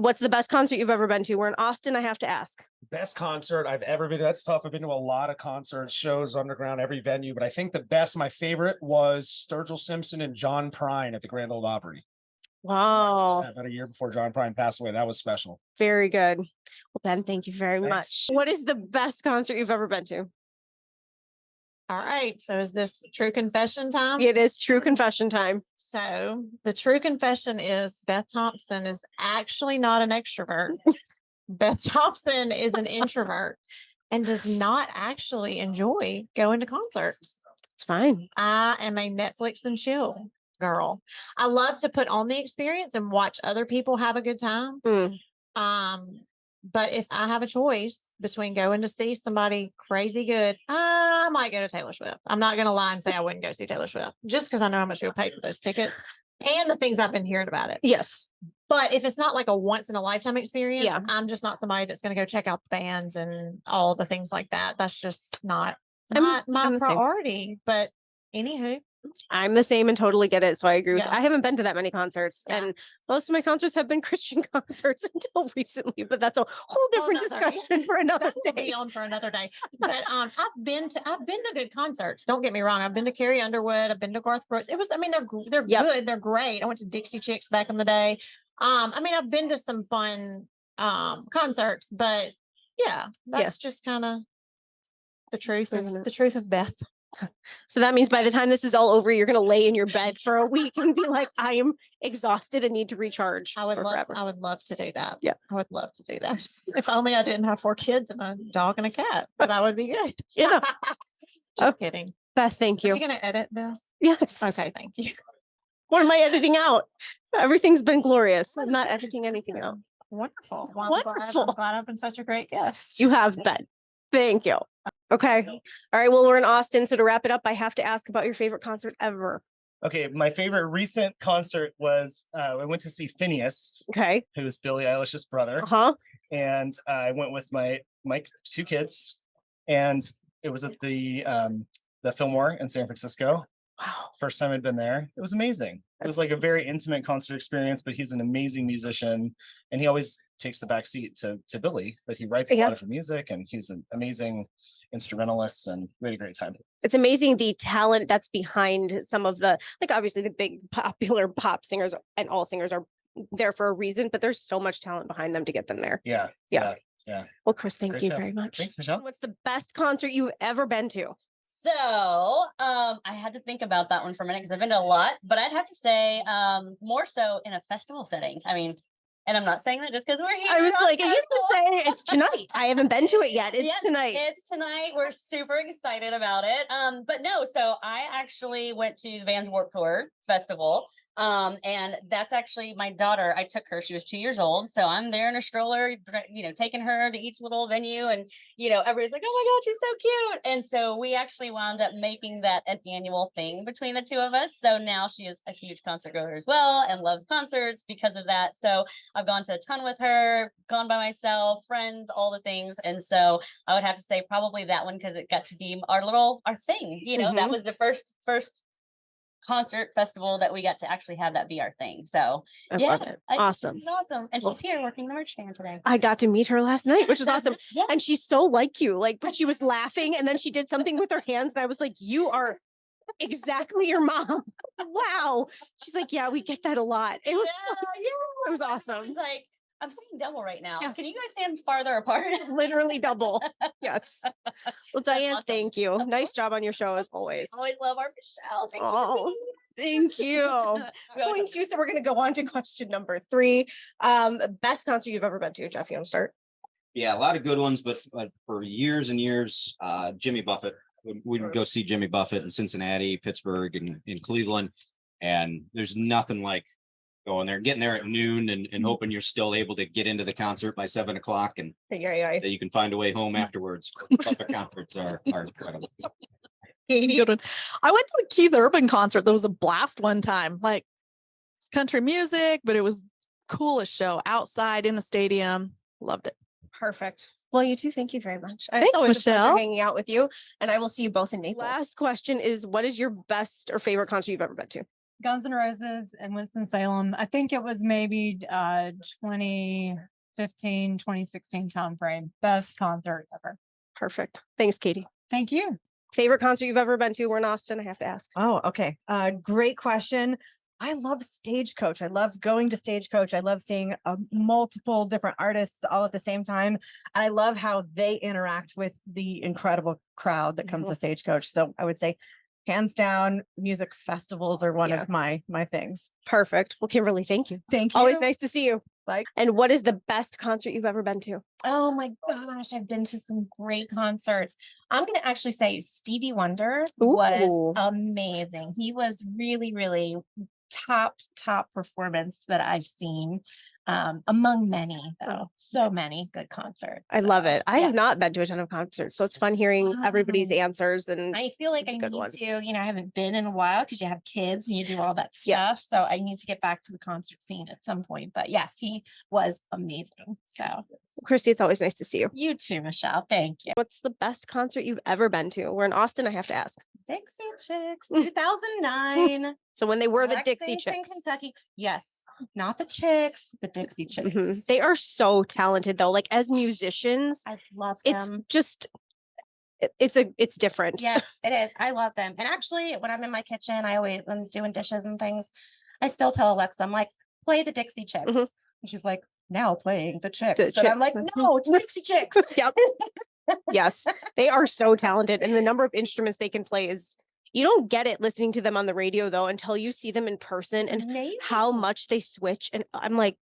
What's the best concert you've ever been to? We're in Austin. I have to ask. Best concert I've ever been to. That's tough. I've been to a lot of concerts, shows, underground, every venue. But I think the best, my favorite was Sturgill Simpson and John Prine at the Grand Ole Opry. Wow. About a year before John Prine passed away. That was special. Very good. Well, Ben, thank you very Thanks. much. What is the best concert you've ever been to? All right. So is this true confession time? It is true confession time. So the true confession is Beth Thompson is actually not an extrovert. Beth Thompson is an introvert and does not actually enjoy going to concerts. It's fine. I am a Netflix and chill girl. I love to put on the experience and watch other people have a good time. But if I have a choice between going to see somebody crazy good, I might go to Taylor Swift. I'm not going to lie and say I wouldn't go see Taylor Swift just because I know how much people pay for those tickets and the things I've been hearing about it. Yes. But if it's not like a once in a lifetime experience, Yeah. I'm just not somebody that's going to go check out the bands and all the things like that. That's just not I'm my the same. priority. But anywho, I'm the same and totally get it. So I agree with you. Yeah. I haven't been to that many concerts, Yeah. and most of my concerts have been Christian concerts until recently, but that's a whole different discussion for another That will day. be on for another day. But I've been to good concerts. Don't get me wrong. I've been to Carrie Underwood. I've been to Garth Brooks. They're Yep. good. They're great. I went to Dixie Chicks back in the day. I've been to some fun concerts, but yeah, that's just kind of the truth of Beth. So that means by the time this is all over, you're going to lay in your bed for a week and be like, I am exhausted and need to recharge. I would forever. love to do that. Yeah. I would love to do that. If only I didn't have 4 kids and a dog and a cat, but I would be good. Yeah. Just kidding. Beth, thank Are you. you going to edit this? Yes. Okay. Thank you. What am I editing out? Everything's been glorious. I'm not editing anything out. Wonderful. Wonderful. I'm glad I've been such a great guest. You have been. Thank you. Okay. All right. Well, we're in Austin. So to wrap it up, I have to ask about your favorite concert ever. Okay, my favorite recent concert was I went to see Phineas, Okay. who's Billie Eilish's brother, Uh-huh. and I went with my 2 kids, and it was at the Fillmore in San Francisco. Wow. First time I'd been there. It was amazing. It was like a very intimate concert experience, but he's an amazing musician, and he always takes the back seat to Billy, but he writes a lot of her music, and he's an amazing instrumentalist, and we had a great time. It's amazing the talent that's behind some of the, like, obviously the big popular pop singers and all singers are there for a reason, but there's so much talent behind them to get them there. Yeah. Well, Chris, thank Great you show. very much. Thanks, Michelle. What's the best concert you've ever been to? So I had to think about that one for a minute because I've been to a lot, but I'd have to say more so in a festival setting. I mean, and I'm not saying that just because we're here. I was on like, I used to festival. say it's tonight. I haven't been to it yet. It's Yeah, tonight. It's tonight. We're super excited about it. But no, so I actually went to the Vans Warped Tour Festival. And that's actually my daughter. I took her, she was 2 years old. So I'm there in a stroller, taking her to each little venue, and, everybody's like, oh my God, she's so cute. And so we actually wound up making that an annual thing between the two of us. So now she is a huge concert goer as well and loves concerts because of that. So I've gone to a ton with her, gone by myself, friends, all the things. And so I would have to say probably that one, because it got to be our thing, that was the first concert festival that we got to actually have that be our thing. So I love it. Awesome. It's awesome. And she's here working the merch stand today. I got to meet her last night, which is awesome. Yeah. And she's so like you, but she was laughing and then she did something with her hands. And I was like, you are exactly your mom. Wow. She's like, yeah, we get that a lot. It was, it was awesome. It's like, I'm seeing double right now. Yeah. Can you guys stand farther apart? Literally double. Yes. Well, Diane, awesome. Thank you. Nice job on your show as always. Always love our Michelle. Thank Oh, thank you. We always Going to, so we're going to go on to question number 3. Best concert you've ever been to. Jeff, you want to start? Yeah, a lot of good ones, but for years and years, Jimmy Buffett. We would go see Jimmy Buffett in Cincinnati, Pittsburgh, and in Cleveland. And there's nothing like going there, getting there at noon and hoping you're still able to get into the concert by 7 o'clock and that you can find a way home afterwards. Buffett concerts are incredible. Good one. I went to a Keith Urban concert. That was a blast one time. Like, it's country music, but it was coolest show outside in a stadium. Loved it. Perfect. Well, you too. Thank you very much. Thanks, it's always a Michelle. pleasure hanging out with you, and I will see you both in Naples. Last question is, what is your best or favorite concert you've ever been to? Guns N' Roses in Winston-Salem. I think it was maybe 2015, 2016 timeframe. Best concert ever. Perfect. Thanks, Katie. Thank you. Favorite concert you've ever been to? We're in Austin. I have to ask. Oh, okay. Great question. I love Stagecoach. I love going to Stagecoach. I love seeing multiple different artists all at the same time. And I love how they interact with the incredible crowd that comes to Stagecoach. So I would say hands down, music festivals are one of my things. Perfect. Well, Kimberly, thank you. Thank you. Always nice to see you. Bye. And what is the best concert you've ever been to? Oh my gosh, I've been to some great concerts. I'm going to actually say Stevie Wonder was Ooh. amazing. He was really, really top performance that I've seen, among many though. So many good concerts. I love it. I have not yes. been to a ton of concerts, so it's fun hearing everybody's answers. And I feel like I good need ones. to, I haven't been in a while because you have kids and you do all that Yeah. stuff. So I need to get back to the concert scene at some point. But yes, he was amazing. So Kristy, it's always nice to see you. you too, Michelle. Thank you. What's the best concert you've ever been to? We're in Austin. I have to ask. Dixie Chicks, 2009. So when they were the Alexis Dixie in Chicks. Kentucky. Yes, not the Chicks, the Dixie Chicks. Mhm. They are so talented though. Like as musicians, I love it's them. just it's different. Yes, it is. I love them. And actually, when I'm in my kitchen, I'm doing dishes and things. I still tell Alexa, I'm like, play the Dixie Chicks. Mhm. And she's like, now playing the Chicks. The And I'm like, Chicks. no, it's Dixie Chicks. Yep. Yes, they are so talented, and the number of instruments they can play is you don't get it listening to them on the radio though until you see them in person and Amazing. how much they switch. And I'm like,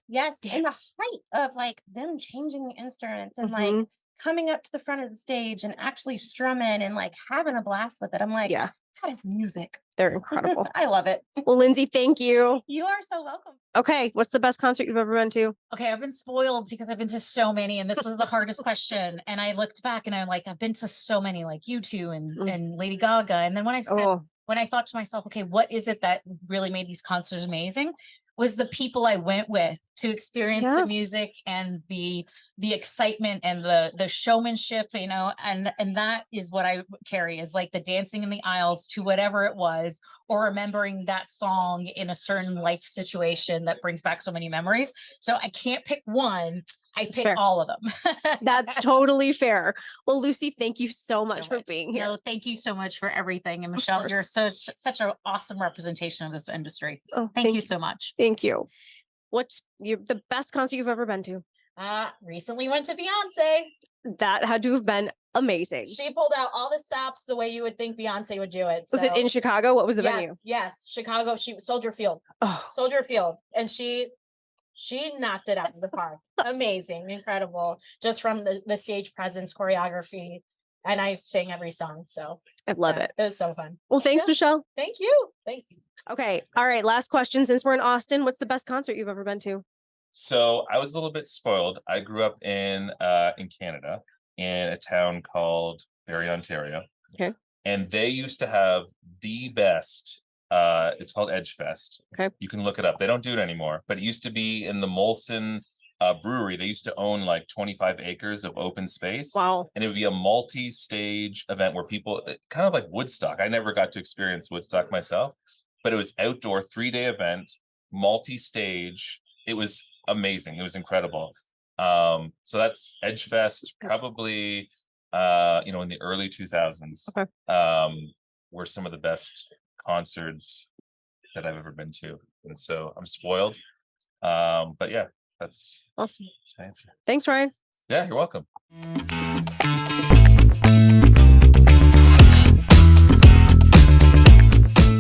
Yes, Damn. and the height of like them changing the instruments and like Mhm. coming up to the front of the stage and actually strumming and like having a blast with it. I'm like, yeah, that is music. they're incredible. I love it. Well, Lindsay, thank you. You are so welcome. Okay, what's the best concert you've ever been to? Okay, I've been spoiled because I've been to so many, and this was the hardest question. And I looked back and I'm like, I've been to so many, like U2 and Lady Gaga. And then when I said, Oh, when I thought to myself, okay, what is it that really made these concerts amazing? Was the people I went with to experience Yeah. the music and the excitement and the showmanship, and that is what I carry, is like the dancing in the aisles to whatever it was, or remembering that song in a certain life situation that brings back so many memories. So I can't pick one. I pick fair. all of them. that's totally fair. Well, Lucy, thank you so much So for much. being here. No, thank you so much for everything. And Michelle, course. you're such an awesome representation of this industry. Oh, Thank you so much. Thank you. What's the best concert you've ever been to? Recently went to Beyonce. That had to have been amazing. She pulled out all the stops the way you would think Beyonce would do it. Was it so- in Chicago? What was the yes, venue? Yes, Chicago. Soldier Field. Oh, Soldier Field. And she knocked it out of the park. Amazing, incredible. Just from the stage presence, choreography. And I sang every song. So I love yeah, it. It was so fun. Well, thanks, Yeah. Michelle. Thank you. Thanks. Okay. All right. Last question. Since we're in Austin, what's the best concert you've ever been to? So I was a little bit spoiled. I grew up in Canada in a town called Barrie, Ontario. Okay. And they used to have the best. It's called Edgefest. Okay. You can look it up. They don't do it anymore, but it used to be in the Molson brewery. They used to own like 25 acres of open space. Wow. And it would be a multi-stage event where people kind of like Woodstock. I never got to experience Woodstock myself, but it was outdoor 3-day event, multi-stage. It was amazing. It was incredible. So that's Edgefest, probably in the early 2000s. Okay. Were some of the best concerts that I've ever been to. And so I'm spoiled. But yeah, that's Awesome. my answer. Thanks, Ryan. Yeah, you're welcome.